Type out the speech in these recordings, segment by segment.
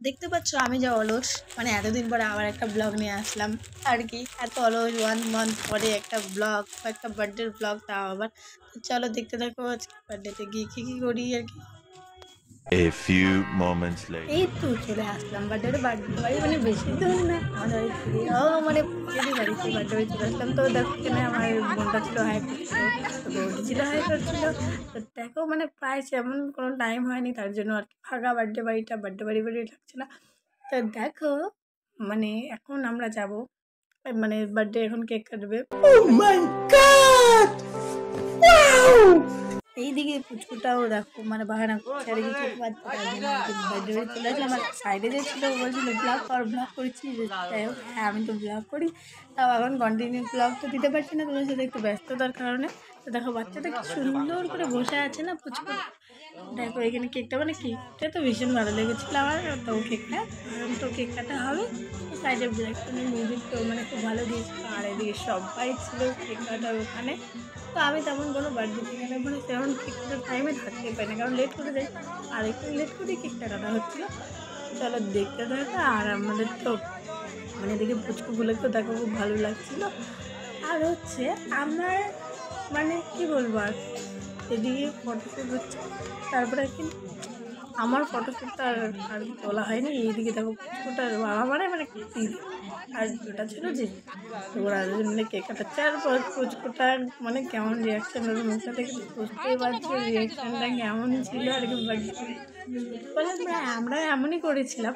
দেখতে পাচ্ছ আমি যা অলস, মানে এতদিন পরে আবার একটা ব্লগ নিয়ে আসলাম আর কি। এত অলস 1 মান্থ পরে একটা ব্লগ, একটা বার্থডের ব্লগ, তাও আবার। চলো দেখতে থাকো আজকে বার্থডেতে গিয়ে কী কী করি আর কি। A few moments later. এই তো চলে আসলাম বার্থডে বাড়ি, মানে বেশি দূর না আমাদের বাড়ি থেকে, মানে যদি বাড়িতে বার্থডে বাড়ি চলে আসলাম। তো দেখো এখানে আমার বোনটা ছিল হাই করছিল, তো বৌদি ছিল হাই করছিল। তো দেখো মানে প্রায় সেমন কোনো টাইম হয়নি, তার জন্য আর কি ফাঁকা বার্থডে বাড়ি লাগছে না। তো দেখো মানে এখন আমরা যাব, মানে বার্থডে এখন কেক কাটবে। এইদিকে পুচকুটাও দেখো মানে বাহানা করছে আর কিছু বার্থডে চলে আসলাম। আমার সাইডে যে ছিল বলছিল ব্লগ করছি, যাই হোক হ্যাঁ আমি তো ব্লগ করি, তাও এখন কন্টিনিউ ব্লগ তো দিতে পারছি না তোমার সাথে, একটু ব্যস্ততার কারণে। তো দেখো বাচ্চাটা কি সুন্দর করে বসে আছে না পুচকুটা। দেখো এখানে কেকটা, মানে কেকটা তো ভীষণ ভালো লেগেছিলো আমার। তো কেকটা তো কেক কাটা হবে, সাইডে ব্ল্যাক মিউজিক তো মানে খুব ভালো দিয়েছিল। আর এদিকে সবাই ছিল কেক কাটার ওখানে। তো আমি তেমন কোনো বার্থডে সেখানে মানে তেমন কেক কাটার টাইমে থাকতেই পারি না, কারণ লেট করে যাই। আর একটু লেট করে কেকটা কাটা হচ্ছিলো। চলো দেখতে থাকো। আর আমাদের তো মানে এদিকে পুচকুগুলোকেও দেখো খুব ভালো লাগছিলো। আর হচ্ছে আমার মানে কী বলবো, আর এদিকে ফটোশ্যুট হচ্ছে, তারপরে কিন্তু আমার ফটোশ্যুটটা আর তোলা হয়নি। এইদিকে দেখো পুচকুটার বাবা মানে দিদি আর ওটা ছিল যে, তো ওরা মিলে কেক কাটাচ্ছে। আর পুচকুটা মানে কেমন রিয়াকশান, ওর মুখটা থেকে বুঝতেই পারছি রিয়াকশানটা কেমন ছিল আর কি। বলে আমরা এমনই করেছিলাম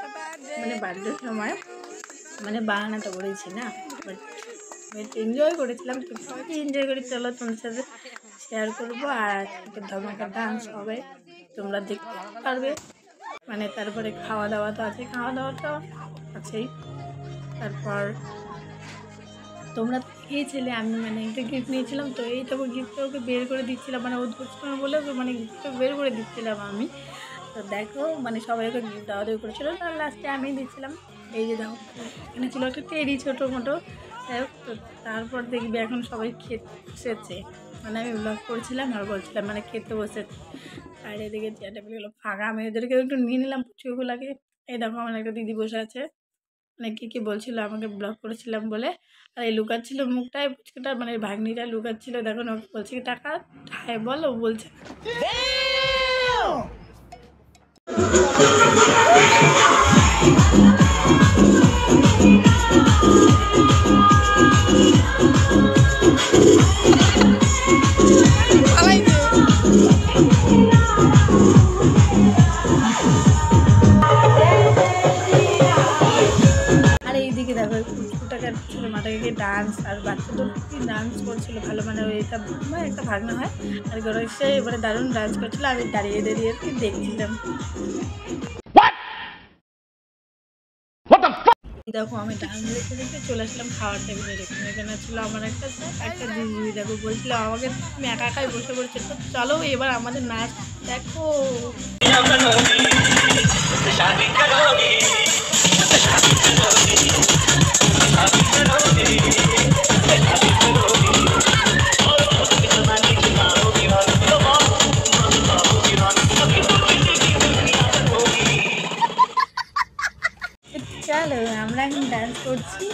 মানে বার্থডের সময়, মানে বাহানাটা করেছি না, বাট এনজয় করেছিলাম। তো সবাইকে এনজয় করি, চলো তোমার সাথে শেয়ার করবো। আর একটা ধমাকা ডান্স হবে, তোমরা দেখতে পারবে। মানে তারপরে খাওয়া দাওয়া তো আছে, খাওয়া দাওয়াটা আছেই। তারপর তোমরা তো খেয়েছিলে, আমি মানে একটা গিফট নিয়েছিলাম, তো এইটা গিফটটা ওকে বের করে দিচ্ছিলাম, মানে ও ধরছিল না বলে মানে গিফটটা বের করে দিচ্ছিলাম আমি। তো দেখো মানে সবাই ওকে গিফট দেওয়া দেওয়া করেছিল, তার লাস্টে আমি দিচ্ছিলাম। এই যে দেখো এখানে ছিল একটা টেরি ছোটো মোটো। তো তারপর দেখবি এখন সবাই খেতে বসেছে, মানে আমি ব্লগ করছিলাম আর বলছিলাম মানে খেতে বসেছে। আর এদিকে চেয়ার টেবিলগুলো ফাঁকা, আমি ওদেরকেও একটু নিয়ে নিলাম পুচকুগুলোকে। এই দেখো আমার একটা দিদি বসে আছে, মানে কী বলছিল আমাকে ব্লগ করেছিলাম বলে। আর এই লুকাচ্ছিল মুখটায় পুচকুটা, মানে ভাগ্নিটা লুকাচ্ছিল। দেখো না বলছি টাকা হাই বল, ও বলছে মাথাকে ডান্স। আর বাচ্চাদের কি ডান্স করছিল ভালো, মানে এটা মানে একটা ভাগনা হয় আর কি, সে এবারে দারুণ ডান্স করছিল। আমি দাঁড়িয়ে আর কি দেখছিলাম। দেখো আমি ডান্স দেখতে চলে আসলাম খাওয়ার টেবিলে। এখানে ছিল আমার একটা দিদি, দেখো বলছিল আমাকে তুমি একা একাই বসে পড়ছে, তো চলো এবার আমাদের নাচ দেখো। চলো আমরা এখন ডান্স করছি,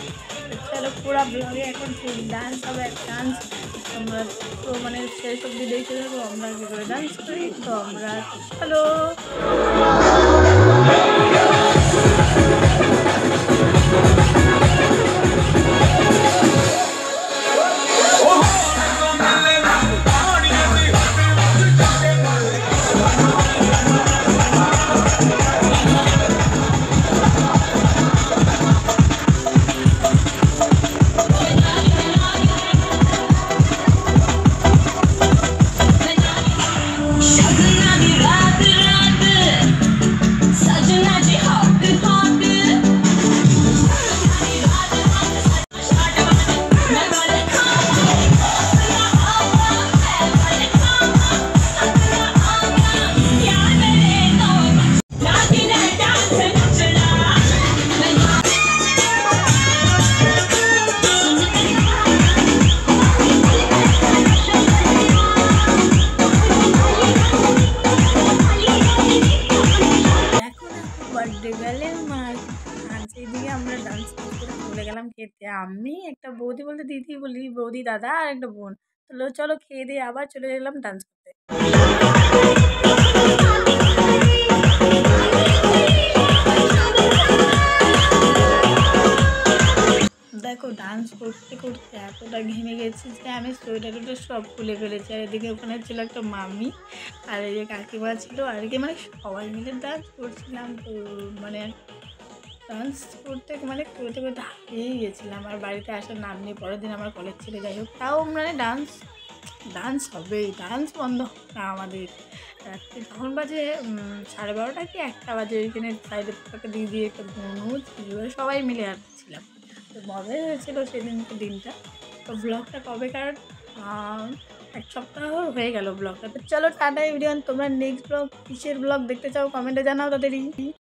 চলো পুরো ব্লগে এখন ডান্স হবে। ডান্স আমরা তো মানে শেষ অব্দি দেখতে থাকবো আমরা কী করে ডান্স করি। তো আমরা চলো। Sudden আর ডান্স এইদিকে আমরা ডান্স করে চলে গেলাম খেতে। আমি একটা বৌদি বলতে দিদি বলি, বৌদি দাদা আর একটা বোন। তো চলো খেয়ে দিয়ে আবার চলে গেলাম ডান্স করতে। দেখো ডান্স করতে করতে এতটা ঘেমে গেছি যে আমি সোয়েটার টোয়েটার সব খুলে ফেলেছি। আর এদিকে ওখানে ছিল একটা মামি আর এই যে কাকিমা ছিল আর কি, মানে সবাই মিলে ডান্স করছিলাম। তো মানে ডান্স করতে মানে করতে করতে হারিয়েই গেছিলাম। আর বাড়িতে আসার নাম নিয়ে পরের দিন আমার কলেজ ছিল, যাই হোক তাও মানে ডান্স ডান্স হবেই, ডান্স বন্ধ হবে না আমাদের। রাত্রি তখন বাজে 12:30 কি 1টা বাজে। ওইখানে সাইডের থেকে দিদি একটা বোনও ছিল, সবাই মিলে আসছিলাম। তো মজাই হয়েছিল সেদিনকে দিনটা। তো ব্লগটা কবেকার 1 সপ্তাহ হয়ে গেল ব্লগটা। তো চলো টাটা এভরিওয়ান, তোমরা নেক্সট ব্লগ কিসের ব্লগ দেখতে চাও কমেন্টে জানাও তাদেরই।